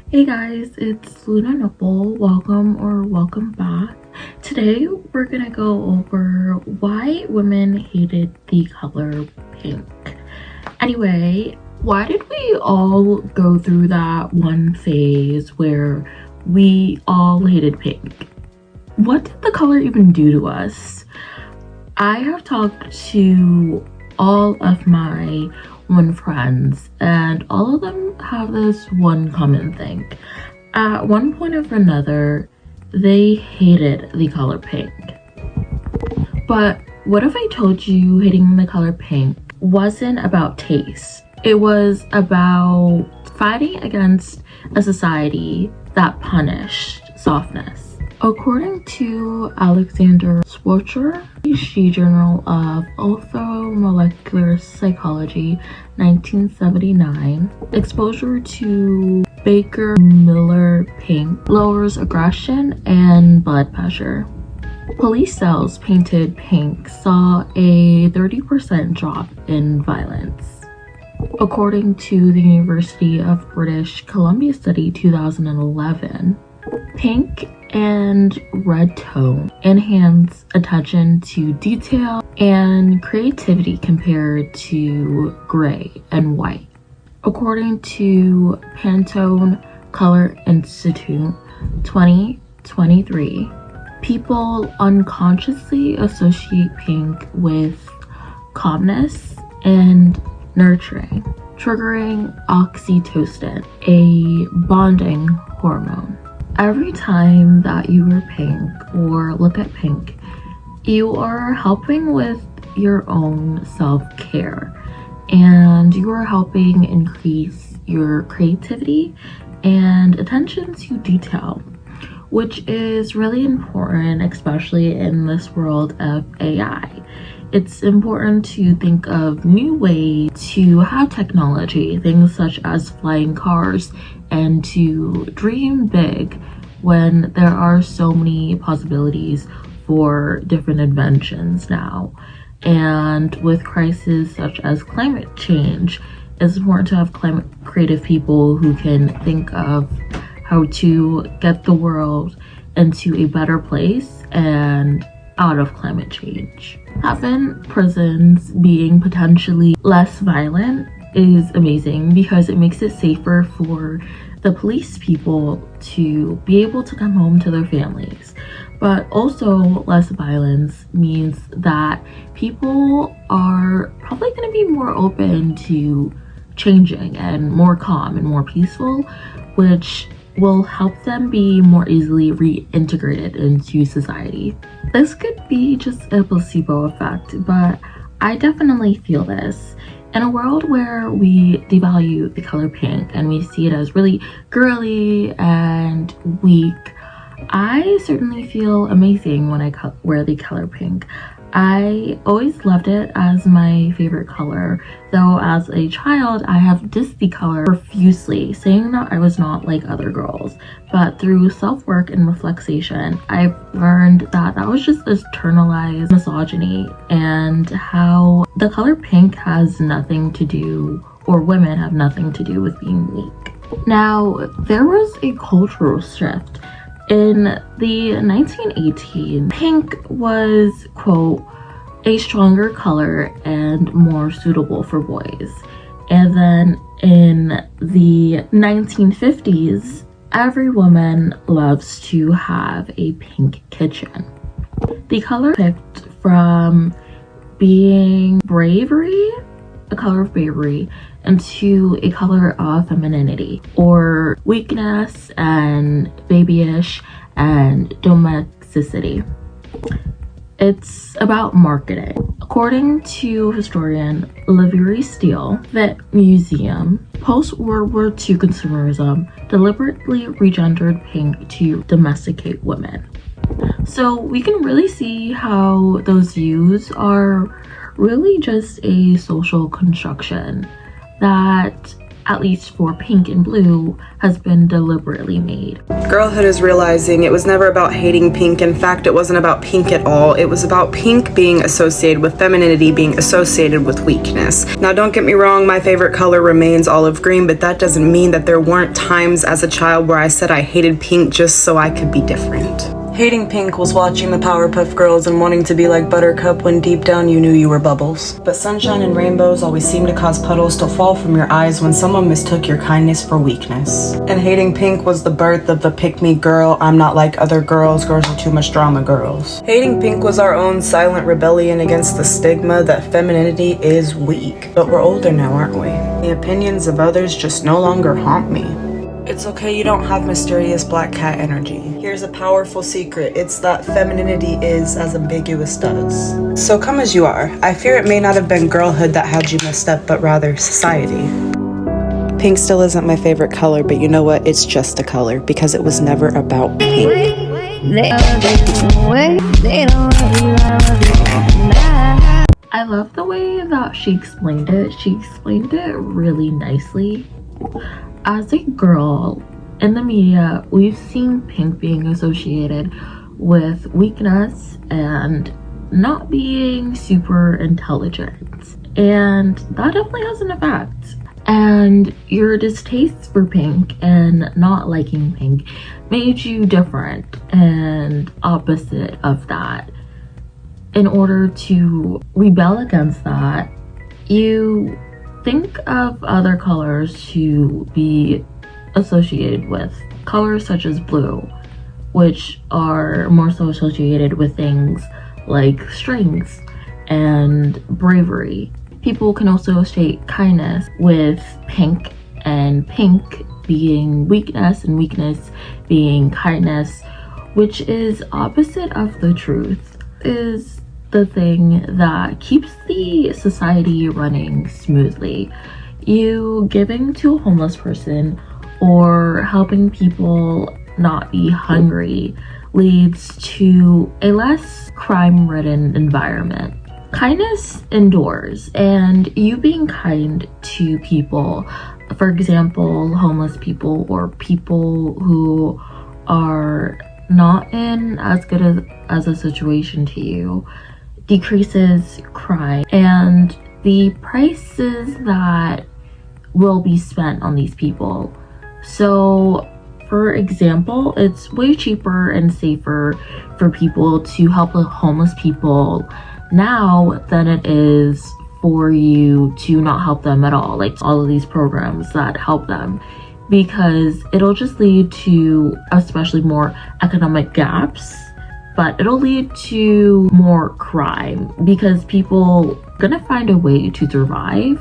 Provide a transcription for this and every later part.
Hey guys, it's Luna Nipple. Welcome back. Today we're gonna go over why women hated the color pink. Anyway, why did we all go through that one phase where we all hated pink? What did the color even do to us? I have talked to all of my women friends, and all of them have this one common thing. At one point or another, they hated the color pink. But what if I told you hating the color pink wasn't about taste? It was about fighting against a society that punished softness. According to Alexander Schwartzer, She Journal of Orthomolecular Psychology, 1979, exposure to Baker Miller pink lowers aggression and blood pressure. Police cells painted pink saw a 30% drop in violence. According to the University of British Columbia study 2011, pink and red tone enhance attention to detail and creativity compared to gray and white. According to Pantone Color Institute 2023, people unconsciously associate pink with calmness and nurturing, triggering oxytocin, a bonding hormone. Every time that you wear pink or look at pink, you are helping with your own self-care, and you are helping increase your creativity and attention to detail, which is really important, especially in this world of AI. It's important to think of new ways to have technology, things such as flying cars, and to dream big when there are so many possibilities for different inventions now. And with crises such as climate change, it's important to have climate creative people who can think of how to get the world into a better place and out of climate change. Having prisons being potentially less violent is amazing because it makes it safer for the police people to be able to come home to their families. But also, less violence means that people are probably going to be more open to changing and more calm and more peaceful, which will help them be more easily reintegrated into society. This could be just a placebo effect, but I definitely feel this. In a world where we devalue the color pink and we see it as really girly and weak, I certainly feel amazing when I wear the color pink. I always loved it as my favorite color, though as a child I have dissed the color profusely, saying that I was not like other girls. But through self-work and reflection, I've learned that that was just internalized misogyny, and how the color pink has nothing to do, or women have nothing to do, with being weak. Now, there was a cultural shift. In the 1918s, pink was, quote, a stronger color and more suitable for boys. And then in the 1950s, every woman loves to have a pink kitchen. The color picked from being bravery, a color of bravery, into a color of femininity, or weakness and babyish and domesticity. It's about marketing. According to historian Liveri Steele, the museum, post-World War II consumerism deliberately regendered pink to domesticate women. So we can really see how those views are really just a social construction that at least for pink and blue, has been deliberately made. Girlhood is realizing it was never about hating pink. In fact, it wasn't about pink at all. It was about pink being associated with femininity, being associated with weakness. Now, don't get me wrong, my favorite color remains olive green, but that doesn't mean that there weren't times as a child where I said I hated pink just so I could be different. Hating pink was watching the Powerpuff Girls and wanting to be like Buttercup when deep down you knew you were Bubbles. But sunshine and rainbows always seem to cause puddles to fall from your eyes when someone mistook your kindness for weakness. And hating pink was the birth of the pick-me girl, I'm not like other girls are too much drama girls. Hating pink was our own silent rebellion against the stigma that femininity is weak. But we're older now, aren't we? The opinions of others just no longer haunt me. It's okay, you don't have mysterious black cat energy. Here's a powerful secret. It's that femininity is as ambiguous does. So come as you are. I fear it may not have been girlhood that had you messed up, but rather society. Pink still isn't my favorite color, but you know what? It's just a color because it was never about pink. I love the way that she explained it. She explained it really nicely. As a girl, in the media, we've seen pink being associated with weakness and not being super intelligent. And that definitely has an effect. And your distaste for pink and not liking pink made you different and opposite of that. In order to rebel against that, you think of other colors to be associated with. Colors such as blue, which are more so associated with things like strength and bravery. People can also associate kindness with pink, and pink being weakness and weakness being kindness, which is opposite of the truth. Is the thing that keeps the society running smoothly. You giving to a homeless person or helping people not be hungry leads to a less crime-ridden environment. Kindness endures, and you being kind to people, for example, homeless people or people who are not in as good as a situation to you, decreases crime and the prices that will be spent on these people. So, for example, it's way cheaper and safer for people to help the homeless people now than it is for you to not help them at all, like all of these programs that help them, because it'll just lead to especially more economic gaps, but it'll lead to more crime because people are gonna find a way to survive,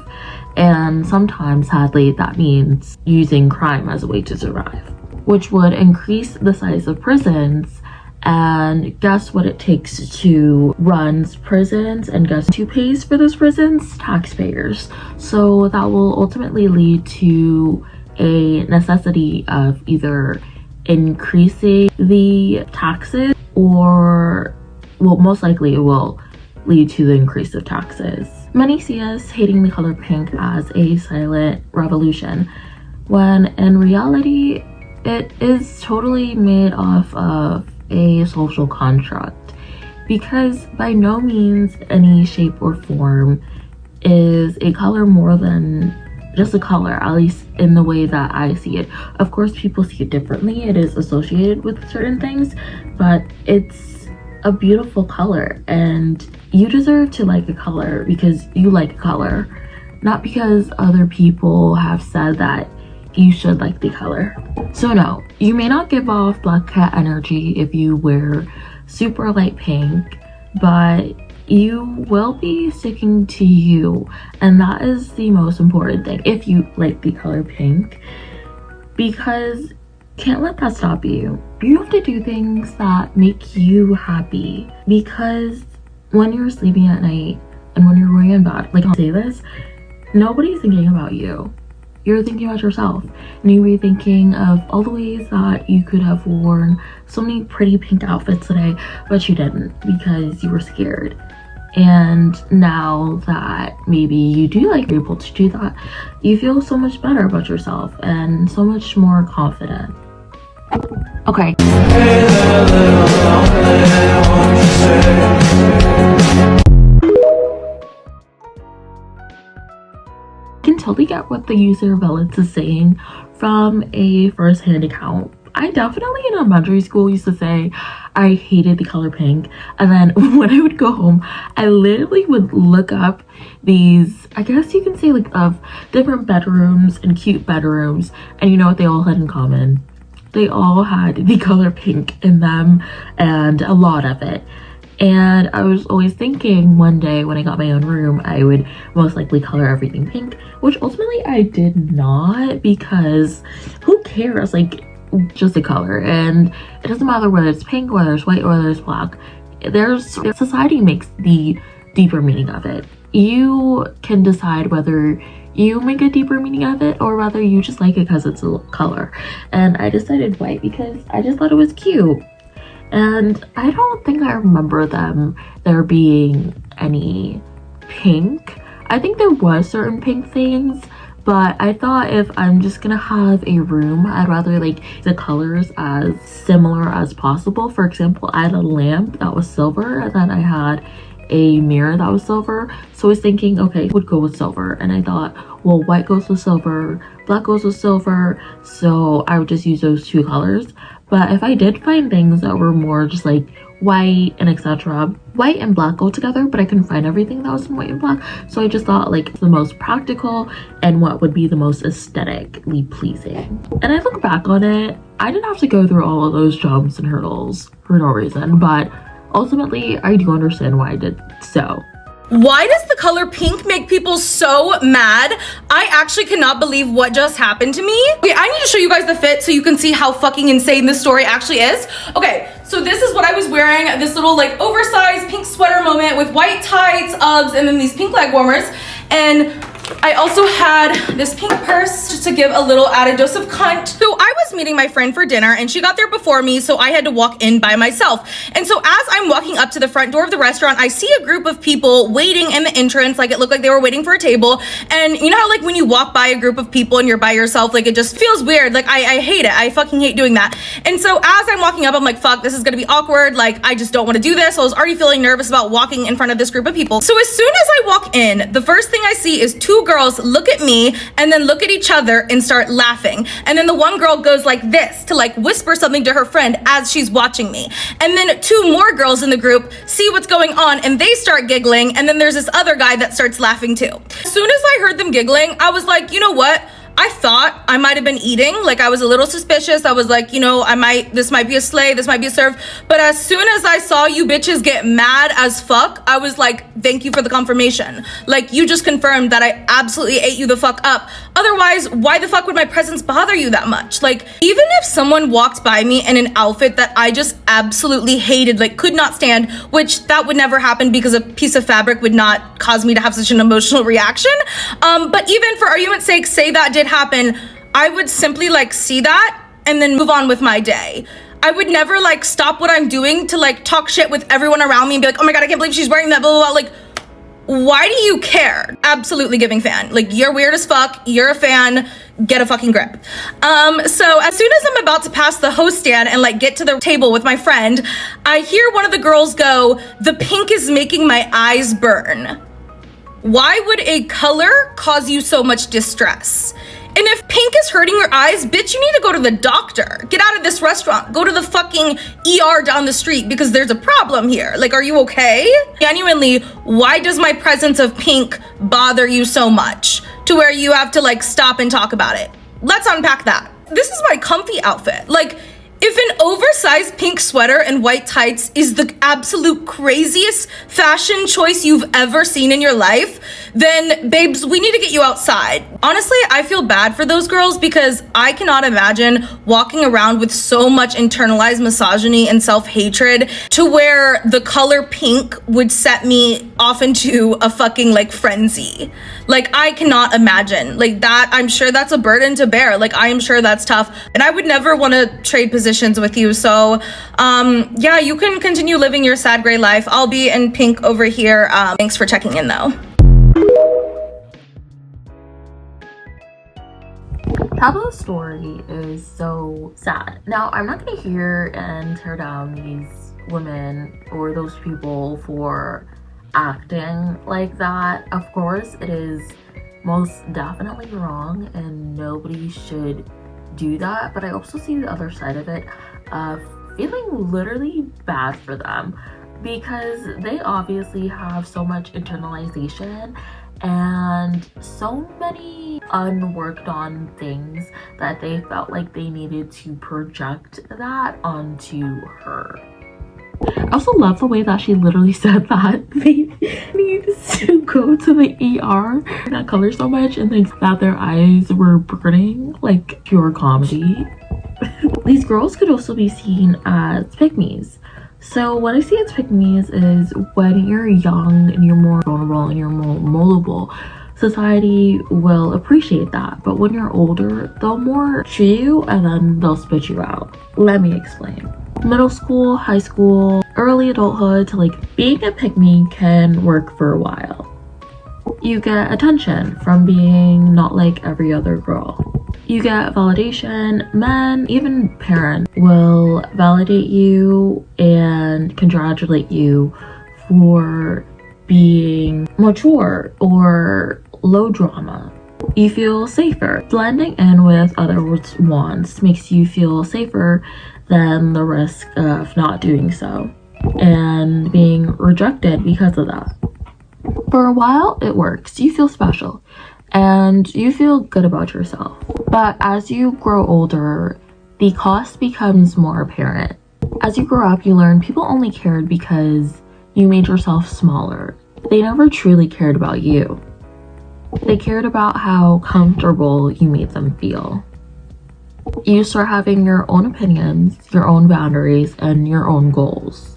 and sometimes sadly that means using crime as a way to survive, which would increase the size of prisons. And guess what it takes to run prisons, and guess who pays for those prisons? Taxpayers. So that will ultimately lead to a necessity of either increasing the taxes, or well, most likely it will lead to the increase of taxes. Many see us hating the color pink as a silent revolution, when in reality it is totally made off of a social construct, because by no means any shape or form is a color more than just a color, at least in the way that I see it. Of course, people see it differently. It is associated with certain things, but it's a beautiful color, and you deserve to like a color because you like a color, not because other people have said that you should like the color. So no, you may not give off black cat energy if you wear super light pink, but you will be sticking to you, and that is the most important thing if you like the color pink, because can't let that stop you. You have to do things that make you happy, because when you're sleeping at night and when you're going in bed, like I'll say this, nobody's thinking about you. You're thinking about yourself, and you be thinking of all the ways that you could have worn so many pretty pink outfits today, but you didn't because you were scared. And now that maybe you do like you're able to do that, you feel so much better about yourself and so much more confident. Okay. I can totally get what the user Velitz is saying from a first-hand account. I definitely in elementary school used to say I hated the color pink, and then when I would go home, I literally would look up these, I guess you can say, like, of different bedrooms and cute bedrooms, and you know what they all had in common? They all had the color pink in them, and a lot of it. And I was always thinking one day when I got my own room, I would most likely color everything pink, which ultimately I did not, because who cares? Like, just a color, and it doesn't matter whether it's pink, whether it's white, or whether it's black. Society makes the deeper meaning of it. You can decide whether you make a deeper meaning of it or whether you just like it because it's a color. And I decided white because I just thought it was cute. And I don't think I remember there being any pink. I think there was certain pink things, but I thought if I'm just gonna have a room, I'd rather like the colors as similar as possible. For example, I had a lamp that was silver, and then I had a mirror that was silver. So I was thinking, okay, would go with silver. And I thought, well, white goes with silver, black goes with silver, so I would just use those two colors. But if I did find things that were more just like white and etc., white and black go together, but I couldn't find everything that was in white and black, so I just thought like the most practical and what would be the most aesthetically pleasing. And I look back on it, I didn't have to go through all of those jumps and hurdles for no reason, but ultimately I do understand why I did so. Why does the color pink make people so mad? I actually cannot believe what just happened to me. Okay, I need to show you guys the fit so you can see how fucking insane this story actually is. Okay, so this is what I was wearing, this little like oversized pink sweater moment with white tights, Uggs, and then these pink leg warmers. And I also had this pink purse just to give a little added dose of cunt. So I was meeting my friend for dinner and she got there before me, so I had to walk in by myself. And so as I'm walking up to the front door of the restaurant, I see a group of people waiting in the entrance, like it looked like they were waiting for a table. And you know how like when you walk by a group of people and you're by yourself, like it just feels weird. Like I hate it. I fucking hate doing that. And so as I'm walking up, I'm like, fuck, this is gonna be awkward. Like I just don't wanna do this. So I was already feeling nervous about walking in front of this group of people. So as soon as I walk in, the first thing I see is two girls look at me and then look at each other and start laughing. And then the one girl goes like this to like whisper something to her friend as she's watching me. And then two more girls in the group see what's going on and they start giggling. And then there's this other guy that starts laughing too. As soon as I heard them giggling, I was like, you know what? I thought I might have been eating. Like I was a little suspicious. I was like, you know, this might be a sleigh, this might be a serve. But as soon as I saw you bitches get mad as fuck, I was like, thank you for the confirmation. Like you just confirmed that I absolutely ate you the fuck up. Otherwise, why the fuck would my presence bother you that much? Like even if someone walked by me in an outfit that I just absolutely hated, like could not stand, which that would never happen because a piece of fabric would not cause me to have such an emotional reaction. But even for argument's sake, say that did happen, I would simply like see that and then move on with my day. I would never like stop what I'm doing to like talk shit with everyone around me and be like, oh my god, I can't believe she's wearing that, blah, blah, blah. Like, why do you care? Absolutely giving fan. Like, you're weird as fuck, you're a fan, get a fucking grip. So as soon as I'm about to pass the host stand and like get to the table with my friend, I hear one of the girls go, the pink is making my eyes burn. Why would a color cause you so much distress? And if pink is hurting your eyes, bitch, you need to go to the doctor. Get out of this restaurant. Go to the fucking ER down the street because there's a problem here. Like, are you okay? Genuinely, why does my presence of pink bother you so much to where you have to like stop and talk about it? Let's unpack that. This is my comfy outfit. Like, if an oversized pink sweater and white tights is the absolute craziest fashion choice you've ever seen in your life, then babes, we need to get you outside. Honestly, I feel bad for those girls because I cannot imagine walking around with so much internalized misogyny and self-hatred to where the color pink would set me off into a fucking like frenzy. Like, I cannot imagine like that. I'm sure that's a burden to bear. Like, I am sure that's tough. And I would never want to trade positions missions with you. So yeah, you can continue living your sad gray life. I'll be in pink over here. Thanks for checking in though. Tableau's story is so sad. Now, I'm not gonna hear and tear down these women or those people for acting like that. Of course, it is most definitely wrong and nobody should do that, but I also see the other side of it of feeling literally bad for them because they obviously have so much internalization and so many unworked on things that they felt like they needed to project that onto her. I also love the way that she literally said that they need to go to the ER that color so much and think that their eyes were burning, like pure comedy. These girls could also be seen as pick-me's. So what I see as pick-me's is when you're young and you're more vulnerable and you're more moldable, society will appreciate that. But when you're older, they'll more treat you and then they'll spit you out. Let me explain. Middle school, high school, early adulthood to like being a pick-me can work for a while. You get attention from being not like every other girl. You get validation. Men, even parents, will validate you and congratulate you for being mature or low drama. You feel safer. Blending in with others' wants makes you feel safer than the risk of not doing so and being rejected because of that. For a while, it works. You feel special and you feel good about yourself. But as you grow older, the cost becomes more apparent. As you grow up, you learn people only cared because you made yourself smaller. They never truly cared about you. They cared about how comfortable you made them feel. You start having your own opinions, your own boundaries, and your own goals.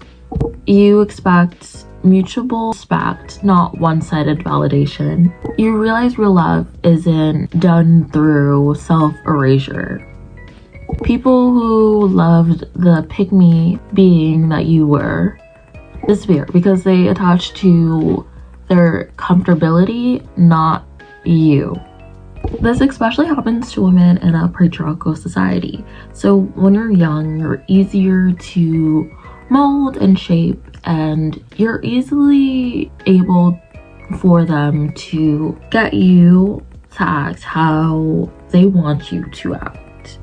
You expect mutual respect, not one-sided validation. You realize real love isn't done through self-erasure. People who loved the pick-me being that you were disappear because they attach to their comfortability, not you. This especially happens to women in a patriarchal society. So when you're young, you're easier to mold and shape, and you're easily able for them to get you to act how they want you to act.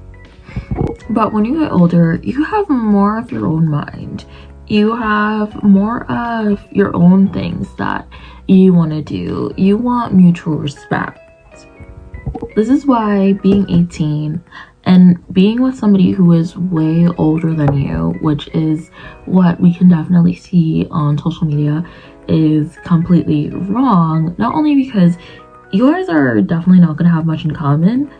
But when you get older, you have more of your own mind. You have more of your own things that you want to do. You want mutual respect. This is why being 18 and being with somebody who is way older than you, which is what we can definitely see on social media, is completely wrong. Not only because you guys are definitely not going to have much in common,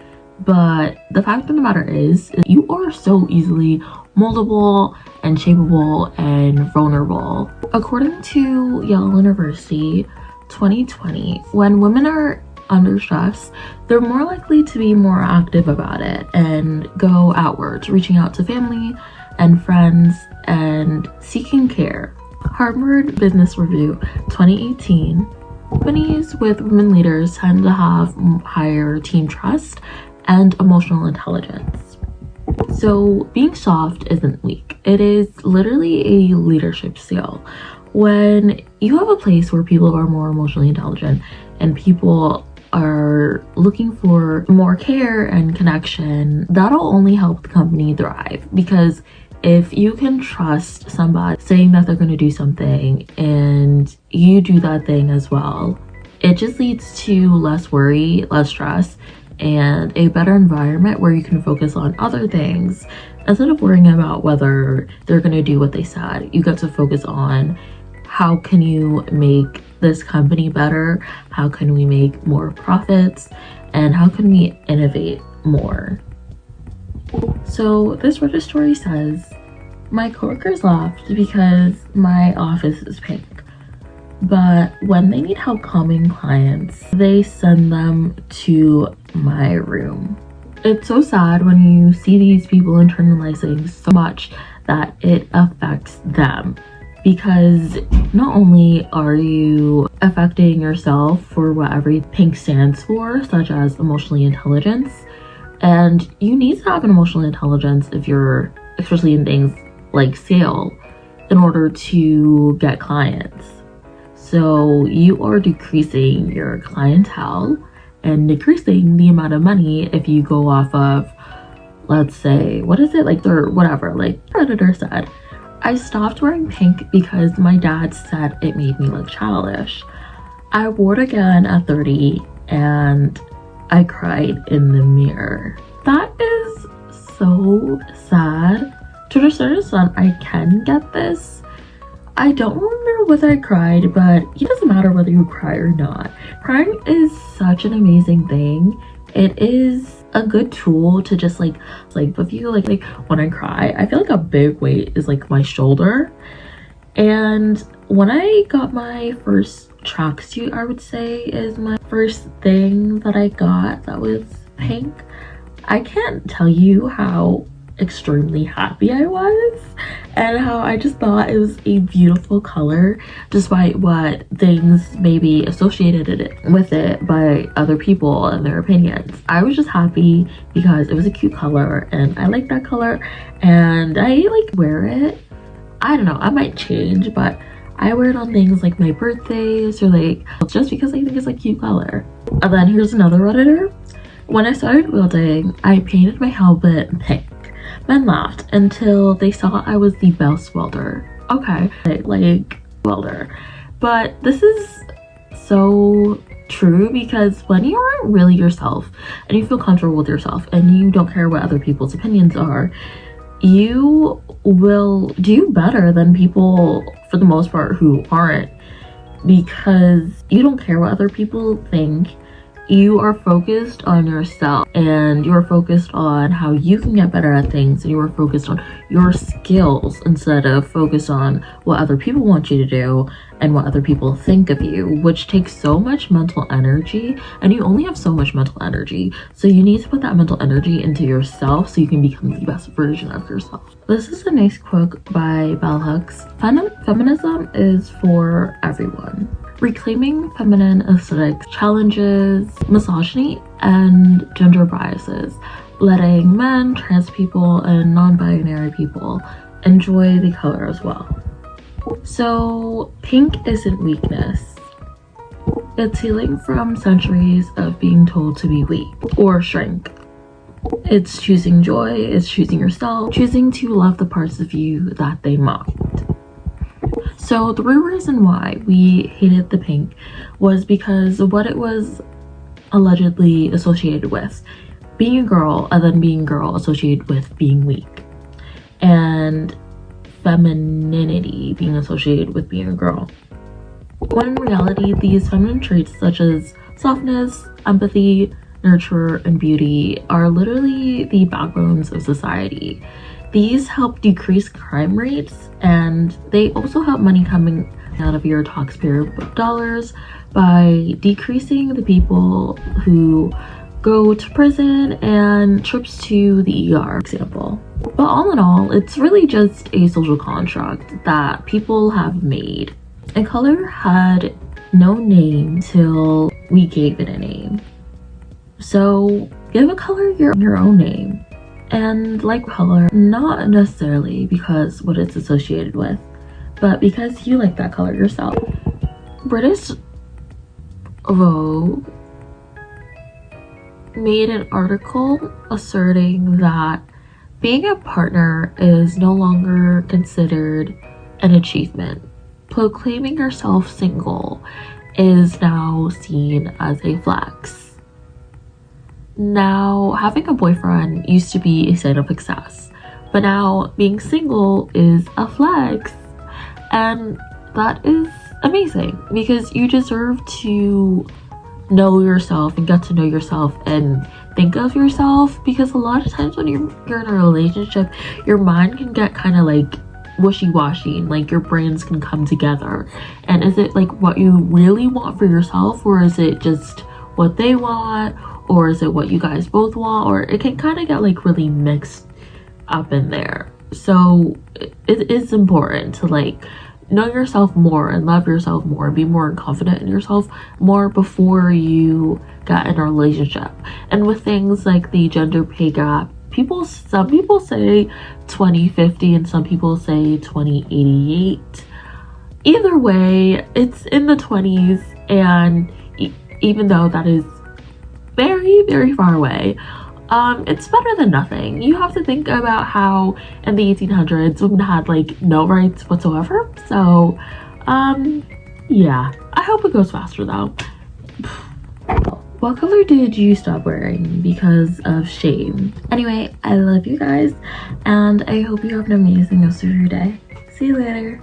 but the fact of the matter is you are so easily moldable and shapeable and vulnerable. According to Yale University 2020, when women are under stress, they're more likely to be more active about it and go outwards, reaching out to family and friends and seeking care. Harvard Business Review 2018, companies with women leaders tend to have higher team trust and emotional intelligence. So being soft isn't weak. It is literally a leadership skill. When you have a place where people are more emotionally intelligent and people are looking for more care and connection, that'll only help the company thrive. Because if you can trust somebody saying that they're going to do something and you do that thing as well, it just leads to less worry, less stress, and a better environment where you can focus on other things. Instead of worrying about whether they're going to do what they said, you get to focus on how can you make this company better, how can we make more profits, and how can we innovate more. So this Reddit story says, my coworkers laughed because my office is pink, but when they need help calming clients, they send them to my room. It's so sad when you see these people internalizing so much that it affects them, because not only are you affecting yourself for what every pink stands for, such as emotionally intelligence, and you need to have an emotional intelligence if you're, especially in things like sale, in order to get clients. So you are decreasing your clientele and decreasing the amount of money if you go off of, let's say, what is it, like their whatever, like Predator said, I stopped wearing pink because my dad said it made me look childish. I wore it again at 30 and I cried in the mirror. That is so sad. To a certain extent, I can get this. I don't remember whether I cried, but it doesn't matter whether you cry or not. Crying is such an amazing thing. It is a good tool to just like with you, like when I cry, I feel like a big weight is like my shoulder. And when I got my first tracksuit, I would say is my first thing that I got that was pink. I can't tell you how extremely happy I was and how I just thought it was a beautiful color, despite what things may be associated with it by other people and their opinions. I was just happy because it was a cute color and I like that color and I like wear it. I don't know, I might change, but I wear it on things like my birthdays or like just because I think it's a cute color. And then here's another Redditor. When I started wielding, I painted my helmet pink. Men laughed until they saw I was the best welder. Okay, like welder. But this is so true because when you aren't really yourself and you feel comfortable with yourself and you don't care what other people's opinions are, you will do better than people for the most part who aren't, because you don't care what other people think. You are focused on yourself and you're focused on how you can get better at things, and you are focused on your skills instead of focused on what other people want you to do and what other people think of you, which takes so much mental energy, and you only have so much mental energy. So you need to put that mental energy into yourself so you can become the best version of yourself. This is a nice quote by Bell Hooks. Feminism is for everyone. Reclaiming feminine aesthetics challenges misogyny and gender biases, letting men, trans people, and non-binary people enjoy the color as well. So pink isn't weakness. It's healing from centuries of being told to be weak or shrink. It's choosing joy, it's choosing yourself, choosing to love the parts of you that they mocked. So the real reason why we hated the pink was because of what it was allegedly associated with. Being a girl, and then being a girl associated with being weak. And femininity being associated with being a girl. When in reality, these feminine traits such as softness, empathy, nurture, and beauty are literally the backbones of society. These help decrease crime rates, and they also help money coming out of your taxpayer dollars by decreasing the people who go to prison and trips to the ER, for example. But all in all, it's really just a social construct that people have made. And color had no name till we gave it a name. So give a color your own name. And like color, not necessarily because what it's associated with, but because you like that color yourself. British Vogue made an article asserting that being a partner is no longer considered an achievement. Proclaiming yourself single is now seen as a flex. Now, having a boyfriend used to be a sign of success, but now being single is a flex, and that is amazing because you deserve to know yourself and get to know yourself and think of yourself, because a lot of times when you're in a relationship, your mind can get kind of like wishy-washy, and like your brains can come together. And is it like what you really want for yourself, or is it just what they want, or is it what you guys both want, or it can kind of get like really mixed up in there. So it is important to like know yourself more and love yourself more, be more confident in yourself more before you get in a relationship. And with things like the gender pay gap, some people say 2050 and some people say 2088. Either way, it's in the 20s, and even though that is very, very far away, it's better than nothing. You have to think about how in the 1800s women had like no rights whatsoever. So yeah, I hope it goes faster though. What color did you stop wearing because of shame? Anyway, I love you guys, and I hope you have an amazing rest of your day. See you later.